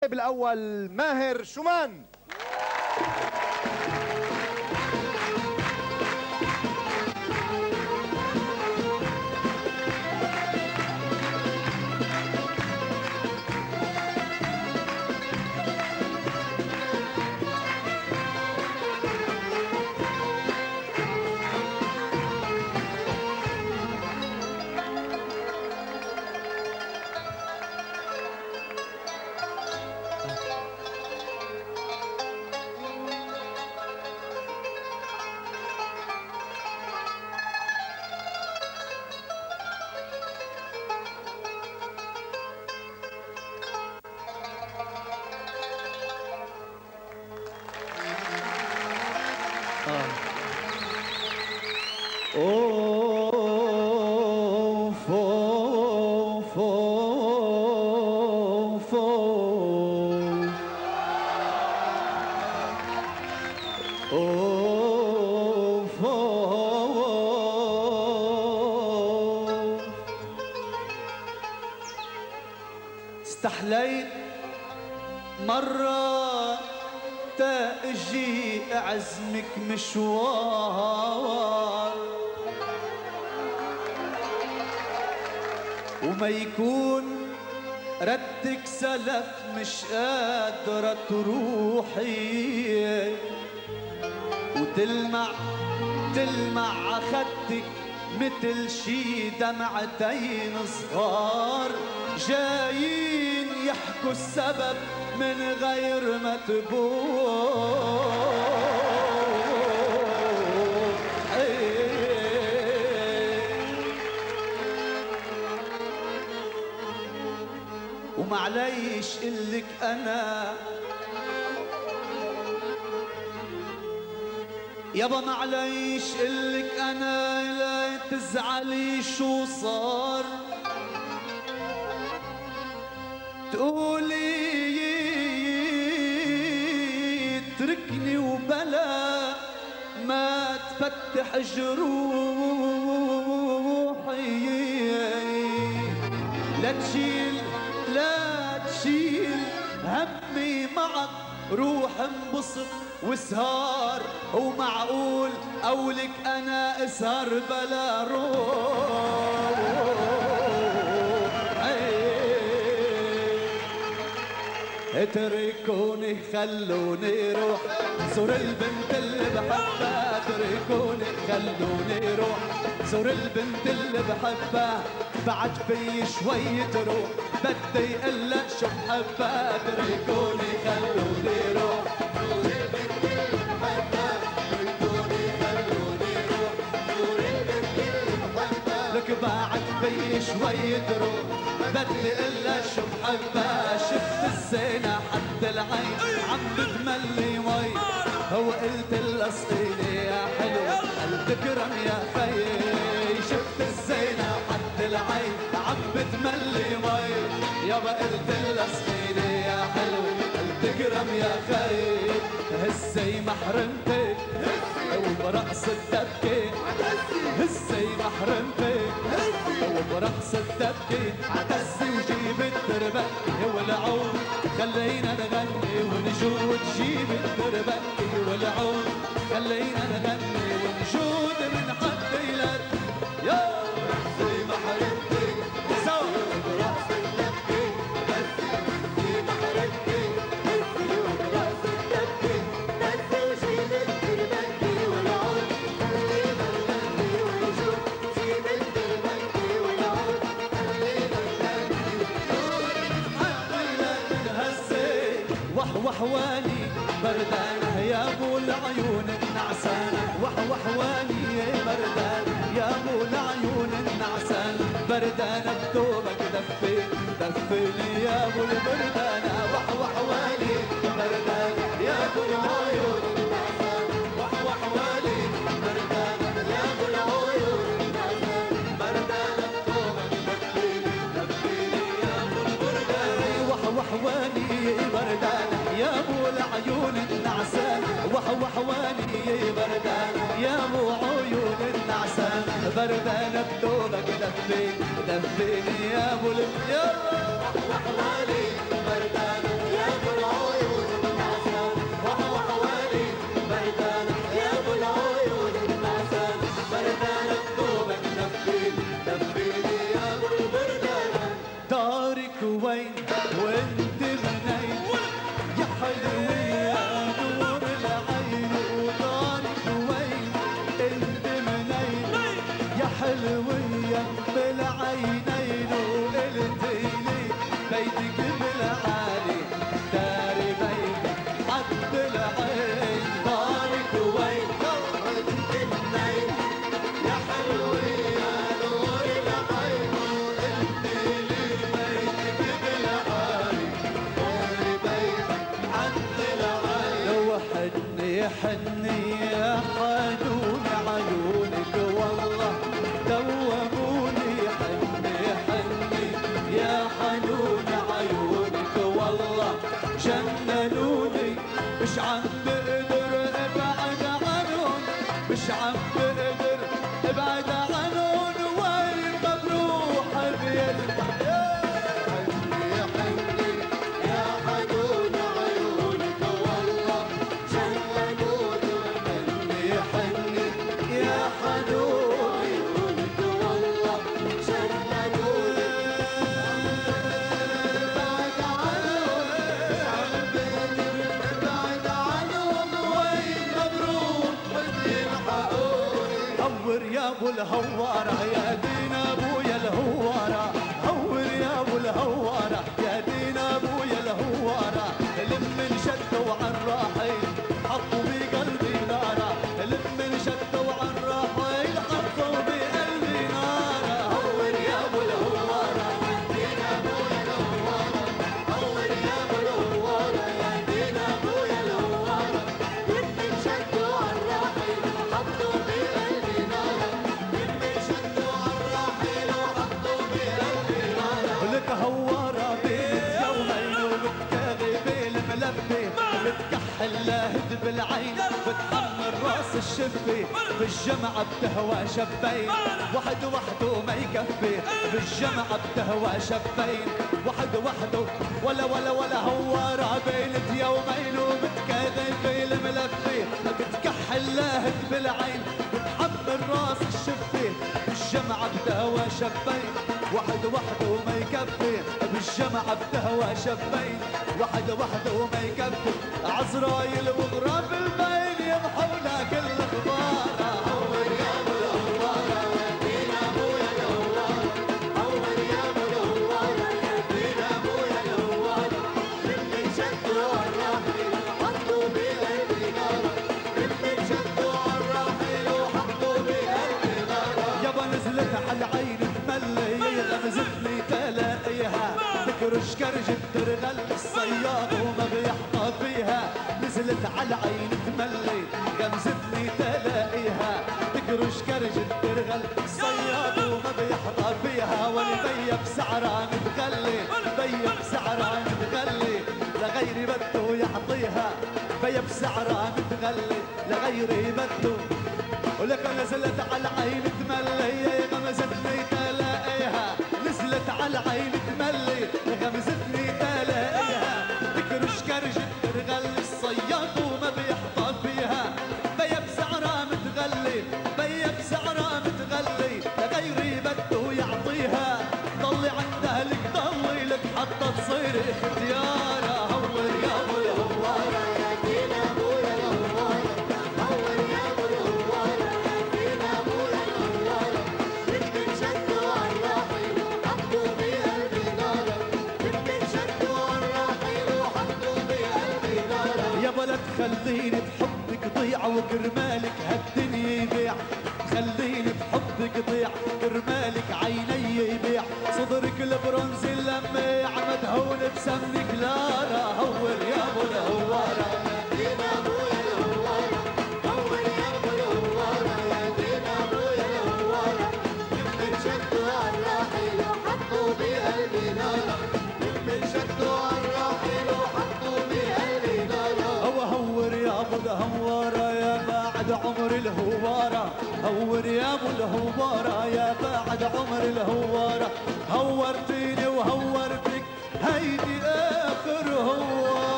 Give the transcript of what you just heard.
الأول ماهر شومان. أوف أوف أوف أوف أوف. استحليت مرة تأجي أعزمك مشوار وما يكون ردك سلف مش قادرة تروحي وتلمع خدك مثل شي دمعتين صغار جايين يحكوا السبب من غير ما تبوح. ومعليش قلك أنا يابا معليش قلك أنا لا تزعلي شو صار تقولي اتركني وبلا ما تفتح جروحي لا تشيل همي معك روح انبسط وسهار ومعقول قولك انا اسهر بلا روح. اتركوني خلوني روح زور البنت اللي بحبها اتركوني خلوني روح زور البنت اللي بحبها بعد في شوية روح بدي الا شو بحبها اتركوني خلوني روح زور البنت اللي بحبها اتركوني خلوني روح زور البنت اللي بحبها لك بعد في شوية روح بدي الا شو بحبها. شفت الزينة حد العين عم بتملي مي وقلت القصيلة يا حلوة قلت كرم يا خيي. شفت الزينة حد العين عم بتملي مي يابا قلت القصيلة يا حلوة قلت كرم يا خيي. هزي محرمتك وبرقص الدبكة هزي محرمتك وبرقص الدبكة عتزي وجيب التربكة والعود خلينا نغني ونجود جيب التربكة والعود خلينا نغني ونجود من حد يلد يا هزي محرمتك سوا وبرقص الدبكة هزي محرمتك هزي وبرقص الدبكة هزي وجيب التربكة والعود خلينا نغني ونجود جيب التربكة والعود خلينا نغني وحواني بردانة يا ابو العيون النعسانة وحواني بردانة يا ابو العيون النعسانة بردانة بثوبك دفيني يا ابو البردانة وحواني بردانة يا ابو العيون النعسانة وحواني بردانة يا ابو العيون النعسانة بردانة بثوبك دفيني يا ابو البردانة وحواني بردانة يا ابو العيون النعسان وحواني بردان يا ابو عيون النعسان بردان بثوبك دفيني يا ابو وحواني بردان يا جننوني مش عم بقدر ابعد عنهم مش عم بقدر ابعد عنهم وين ما بروح بيلي يا حني يا حنون عيونك والله جننوني يا حني يا حنون عيونك والله جننوني بعد عنهم بعد عنهم وين ما بروح بيلحقوني هور يا ابو الهوارة يا دين ابويا الهوارة هور يا ابو الهوارة يا دين ابويا الهوارة لمن شدوا عن راحل حطوا بقلبي نارة لمن شدوا عن راحل حطوا بقلبي نارة هور يا ابو الهوارة دين ابويا الهوارة هور يا ابو الهوارة يا دين ابويا الهوارة يمكن شدوا عالراحل حطوا بقلبي نارة يمكن شدوا عالراحل وحطوا بقلبي نارة لك هوارة بيت يومين وبتكاغي الملبي بتكحل لاهد بالعين بتحمر راس الشفي بالجمعة بتهوى شبين واحد وحده ما يكفي بالجمعة بتهوى شبين واحد وحده ولا هوارة بيلت يومين وبتكاغي الملبي بتكحل لاهد بالعين بتحمر راس الشفي بالجمعة بتهوى شبين واحد وحده ما يكفي بالجمعة بتهوى شبين واحد وحده ما يكفي عزرايل وغراب البين يمحونا كل غبارة هور يا ابو الهوارة يا دين ابويا الهوارة هور يا ابو الهوارة يا دين ابويا الهوارة يمكن شدوا عالراحل حطوا بقلبي نارة يمكن شدوا عالراحل وحطوا بقلبي نارة يابا نزلت على العين تملي غمزتني تلاقيها تكرش كرجة ترغل الصياد وما بيحظى فيها نزلت على العين تملي غمزتني تلاقيها تكرش كرجة ترغل الصياد وما بيحظى فيها والبي بسعرها متغلي بي بسعرها متغلي لغيري بده يعطيها بي بسعرها متغلي لغيري بده ولك نزلت على العين تملي غمزتني تلاقيها نزلت على العين تملي غمزتني تلاقيها تكرش كرجة ترغل الصياد وما بيحظى فيها بي بسعرها متغلي بي بسعرها متغلي لغيري بده يعطيها ضلي عند اهلك ضلي لك حتى تصير اختيارها هور يا ابو الهوارة يا دين ابويا الهوارة هور يا ابو الهوارة يا دين ابويا الهوارة يمكن شدوا عالراحل حطوا بقلبي نارة يمكن شدوا عالراحل وحطوا بقلبي نارة يا بلد خليني بحبك ضيع وكرمالك هالدنيا يبيع خليني بحبك ضيع كرمالك عيني يبيع صدرك البرونز اللميع مدهون بسمنك لارا هور يا ابو الهوارة يا دين ابويا الهوارة هور يا ابو الهوارة يا دين ابويا الهوارة يمكن شدوا عالراحل وحطوا بقلبي نارة يمكن شدوا عالراحل وحطوا بقلبي نارة هور يا ابو الهوارة يا بعد عمر الهوارة هور يا ابو الهوارة يا بعد عمر الهوارة هورتيني وهورتك هيدي اخر هوارة